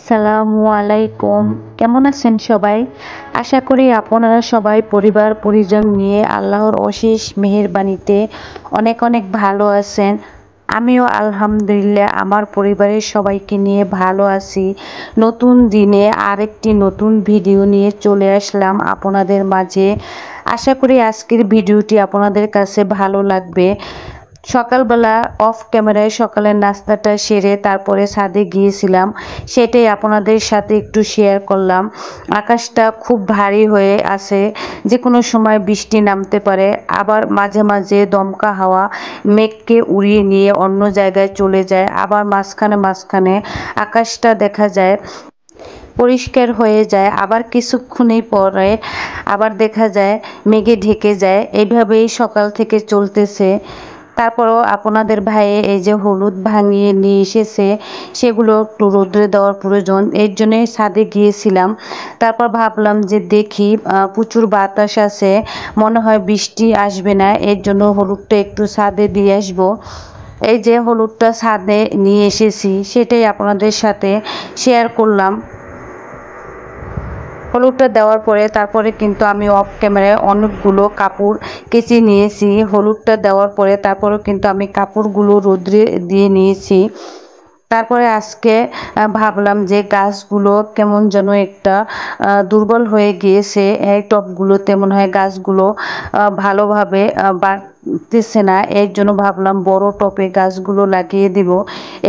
আসসালামু আলাইকুম। কেমন আছেন সবাই? আশা করি আপনারা সবাই পরিবার পরিজন নিয়ে আল্লাহর অশেষ মেহেরবানিতে অনেক অনেক ভালো আছেন। আমিও আলহামদুলিল্লাহ আমার পরিবারের সবাইকে নিয়ে ভালো আছি। নতুন দিনে আরেকটি নতুন ভিডিও নিয়ে চলে আসলাম আপনাদের মাঝে। আশা করি আজকের ভিডিওটি আপনাদের কাছে ভালো লাগবে। সকালবেলা অফ ক্যামেরায় সকালের নাস্তাটা সেরে তারপরে ছাদে গিয়েছিলাম, সেটাই আপনাদের সাথে একটু শেয়ার করলাম। আকাশটা খুব ভারী হয়ে আছে, যে কোনো সময় বৃষ্টি নামতে পারে, আবার মাঝে মাঝে দমকা হাওয়া মেঘকে উড়িয়ে নিয়ে অন্য জায়গায় চলে যায়, আবার মাঝখানে মাঝখানে আকাশটা দেখা যায় পরিষ্কার হয়ে যায়, আবার কিছুক্ষণের পরে আবার দেখা যায় মেঘে ঢেকে যায়। এইভাবেই সকাল থেকে চলতেছে। তারপরও আপনাদের ভাইয়ে এই যে হলুদ ভাঙিয়ে নিয়ে এসেছে, সেগুলো একটু রোদ্রে দেওয়ার প্রয়োজন, এর জন্যই ছাদে গিয়েছিলাম। তারপর ভাবলাম যে দেখি প্রচুর বাতাস আছে, মনে হয় বৃষ্টি আসবে না, এর জন্য হলুদটা একটু ছাদে দিয়ে আসবো। এই যে হলুদটা ছাদে নিয়ে এসেছি, সেটাই আপনাদের সাথে শেয়ার করলাম। হলুদটা দেওয়ার পরে তারপরে কিন্তু আমি অফ ক্যামেরায় অনেকগুলো কাপড় কেচে নিয়েছি। হলুদটা দেওয়ার পরে তারপরেও কিন্তু আমি কাপড়গুলো রোদ্রে দিয়ে নিয়েছি। তারপরে আজকে ভাবলাম যে গাছগুলো কেমন যেন একটা দুর্বল হয়ে গিয়েছে, এই টবগুলোতে মনে হয় গাছগুলো ভালোভাবে বাড়তেছে না, এর জন্য ভাবলাম বড় টবে গাছগুলো লাগিয়ে দিব।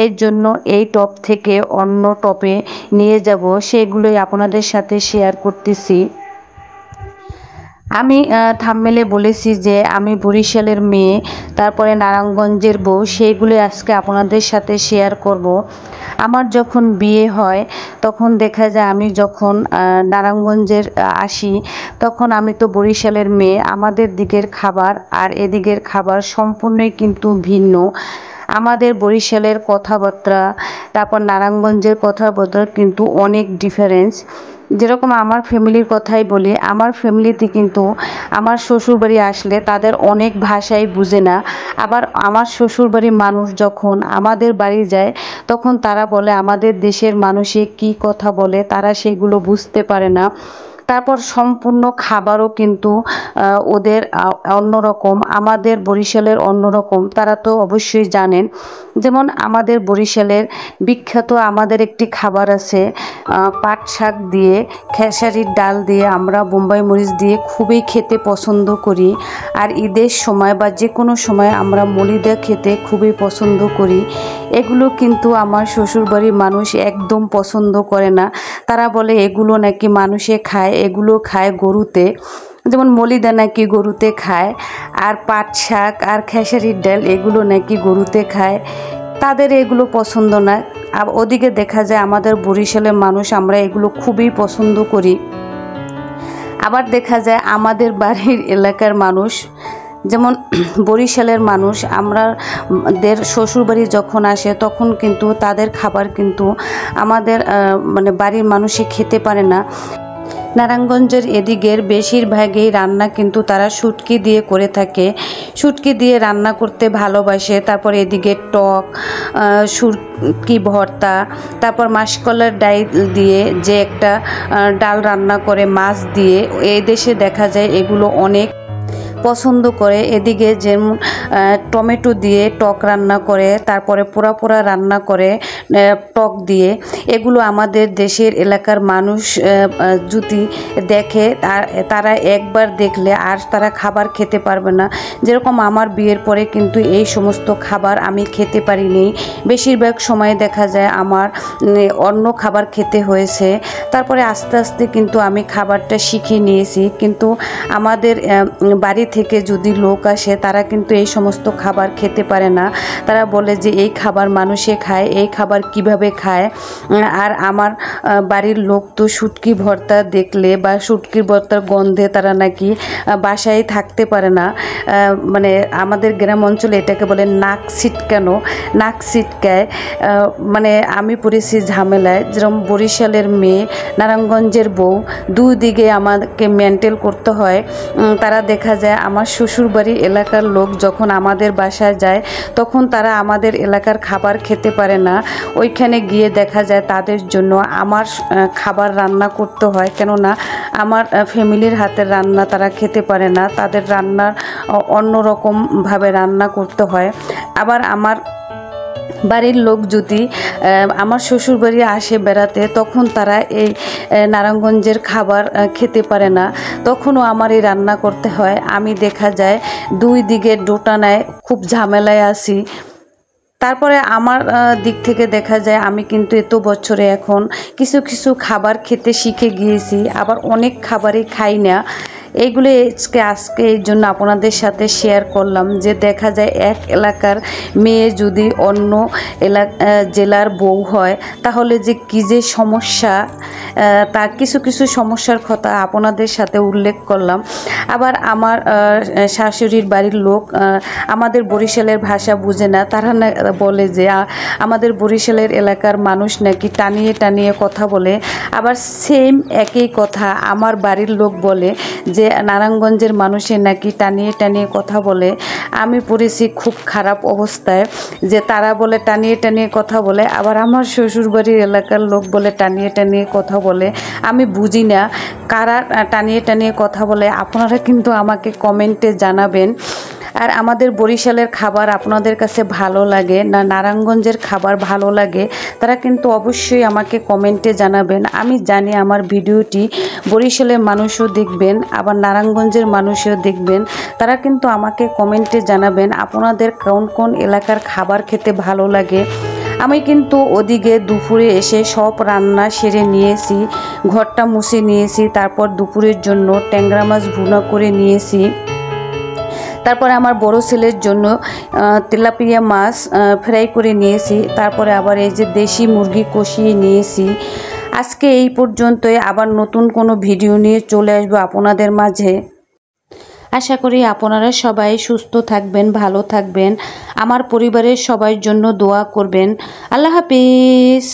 এর জন্য এই টব থেকে অন্য টবে নিয়ে যাব, সেগুলোই আপনাদের সাথে শেয়ার করতেছি। আমি থাম্বনেলে বলেছি যে আমি বরিশালের মেয়ে, তারপরে নারায়ণগঞ্জের বউ, সেইগুলো আজকে আপনাদের সাথে শেয়ার করব। আমার যখন বিয়ে হয় তখন দেখা যায় আমি যখন নারায়ণগঞ্জের আসি, তখন আমি তো বরিশালের মেয়ে, আমাদের দিকের খাবার আর এদিকের খাবার সম্পূর্ণই কিন্তু ভিন্ন। আমাদের বরিশালের কথাবার্তা তারপর নারায়ণগঞ্জের কথাবার্তা কিন্তু অনেক ডিফারেন্স। যেরকম আমার ফ্যামিলির কথাই বলি, আমার ফ্যামিলিতে কিন্তু আমার শ্বশুরবাড়ি আসলে তাদের অনেক ভাষাই বুঝে না। আবার আমার শ্বশুরবাড়ির মানুষ যখন আমাদের বাড়ি যায় তখন তারা বলে আমাদের দেশের মানুষে কি কথা বলে, তারা সেগুলো বুঝতে পারে না। তারপর সম্পূর্ণ খাবারও কিন্তু ওদের অন্যরকম, আমাদের বরিশালের অন্যরকম, তারা তো অবশ্যই জানেন। যেমন আমাদের বরিশালের বিখ্যাত আমাদের একটি খাবার আছে, পাট শাক দিয়ে খেসারির ডাল দিয়ে আমরা বোম্বাই মরিচ দিয়ে খুবই খেতে পছন্দ করি। আর ঈদের সময় বা যে কোনো সময় আমরা মলিদা খেতে খুবই পছন্দ করি। এগুলো কিন্তু আমার শ্বশুরবাড়ির মানুষ একদম পছন্দ করে না। তারা বলে এগুলো নাকি মানুষে খায়, এগুলো খায় গরুতে, যেমন মলিদা নাকি গরুতে খায়, আর পাট শাক আর খেসারির ডাল এগুলো নাকি গরুতে খায়, তাদের এগুলো পছন্দ না। আর ওদিকে দেখা যায় আমাদের বরিশালের মানুষ আমরা এগুলো খুবই পছন্দ করি। আবার দেখা যায় আমাদের বাড়ির এলাকার মানুষ, যেমন বরিশালের মানুষ, আমাদের শ্বশুরবাড়ি যখন আসে তখন কিন্তু তাদের খাবার কিন্তু আমাদের মানে বাড়ির মানুষই খেতে পারে না। নারায়ণগঞ্জের এদিকের বেশিরভাগই রান্না কিন্তু তারা শুটকি দিয়ে করে থাকে, শুটকি দিয়ে রান্না করতে ভালোবাসে। তারপর এদিকে টক, শুটকি ভর্তা, তারপর মাসকলার ডাল দিয়ে যে একটা ডাল রান্না করে মাছ দিয়ে, এই দেশে দেখা যায় এগুলো অনেক পছন্দ করে। এদিকে যেমন টমেটো দিয়ে টক রান্না করে, তারপরে পোড়া পোড়া রান্না করে টক দিয়ে, এগুলো আমাদের দেশের এলাকার মানুষ যদি দেখে তারা একবার দেখলে আর তারা খাবার খেতে পারবে না। যেরকম আমার বিয়ের পরে কিন্তু এই সমস্ত খাবার আমি খেতে পারিনি, বেশিরভাগ সময় দেখা যায় আমার অন্য খাবার খেতে হয়েছে। তারপরে আস্তে আস্তে কিন্তু আমি খাবারটা শিখে নিয়েছি। কিন্তু আমাদের বাড়ি থেকে যদি লোক আসে তারা কিন্তু এই সমস্ত খাবার খেতে পারে না, তারা বলে যে এই খাবার মানুষে খায়, এই খাবার কিভাবে খায়। আর আমার বাড়ির লোক তো শুটকি ভর্তা দেখলে বা শুটকি ভর্তার গন্ধে তারা নাকি বাসায় থাকতে পারে না, মানে আমাদের গ্রাম অঞ্চলে এটাকে বলে নাক ছিটকানো, নাক ছিটকায়। মানে আমি পড়েছি ঝামেলায়, যেরকম বরিশালের মেয়ে নারায়ণগঞ্জের বউ, দুদিকে আমাকে মেনটেন করতে হয়। তারা দেখা যায় আমার শ্বশুরবাড়ি এলাকার লোক যখন আমাদের বাসায় যায় তখন তারা আমাদের এলাকার খাবার খেতে পারে না, ওইখানে গিয়ে দেখা যায় যায় তাদের জন্য আমার খাবার রান্না করতে হয়, কেননা আমার ফ্যামিলির হাতের রান্না তারা খেতে পারে না, তাদের রান্নার অন্যরকমভাবে রান্না করতে হয়। আবার আমার বাড়ির লোক যদি আমার শ্বশুরবাড়ি আসে বেড়াতে, তখন তারা এই নারায়ণগঞ্জের খাবার খেতে পারে না, তখনও আমার এই রান্না করতে হয়। আমি দেখা যায় দুই দিকে দোটানায় খুব ঝামেলায় আছি। তারপরে আমার দিক থেকে দেখা যায় আমি কিন্তু এত বছরে এখন কিছু কিছু খাবার খেতে শিখে গিয়েছি, আবার অনেক খাবারই খাই না। এইগুলো আজকে এই জন্য আপনাদের সাথে শেয়ার করলাম যে দেখা যায় এক এলাকার মেয়ে যদি অন্য জেলার বউ হয় তাহলে যে কী যে সমস্যা, তা কিছু কিছু সমস্যার কথা আপনাদের সাথে উল্লেখ করলাম। আবার আমার শাশুড়ির বাড়ির লোক আমাদের বরিশালের ভাষা বুঝে না, তারা বলে যে আমাদের বরিশালের এলাকার মানুষ নাকি টানিয়ে টানিয়ে কথা বলে। আবার সেম একই কথা আমার বাড়ির লোক বলে যে নারায়ণগঞ্জের মানুষের নাকি টানিয়ে টানিয়ে কথা বলে। আমি পড়েছি খুব খারাপ অবস্থায়, যে তারা বলে টানিয়ে টানিয়ে কথা বলে, আবার আমার শ্বশুরবাড়ির এলাকার লোক বলে টানিয়ে টানিয়ে কথা বলে। আমি বুঝি না কারা টানিয়ে টানিয়ে কথা বলে। আপনারা কিন্তু আমাকে কমেন্টে জানাবেন। আর আমাদের বরিশালের খাবার আপনাদের কাছে ভালো লাগে না নারায়ণগঞ্জের খাবার ভালো লাগে, তারা কিন্তু অবশ্যই আমাকে কমেন্টে জানাবেন। আমি জানি আমার ভিডিওটি বরিশালের মানুষও দেখবেন, আবার নারায়ণগঞ্জের মানুষও দেখবেন। তারা কিন্তু আমাকে কমেন্টে জানাবেন আপনাদের কোন কোন এলাকার খাবার খেতে ভালো লাগে। আমি কিন্তু ওদিকে দুপুরে এসে সব রান্না সেরে নিয়েছি, ঘরটা মুছে নিয়েছি, তারপর দুপুরের জন্য ট্যাংরা মাছ ভুনা করে নিয়েছি। তারপরে আমার বড় ছেলের জন্য তেলাপিয়া মাছ ফ্রাই করে নিয়েছি। তারপরে আবার এই যে দেশি মুরগি কষিয়ে নিয়েছি। আজকে এই পর্যন্তই, আবার নতুন কোনো ভিডিও নিয়ে চলে আসবো আপনাদের মাঝে। আশা করি আপনারা সবাই সুস্থ থাকবেন, ভালো থাকবেন, আমার পরিবারের সবার জন্য দোয়া করবেন। আল্লাহ হাফিজ।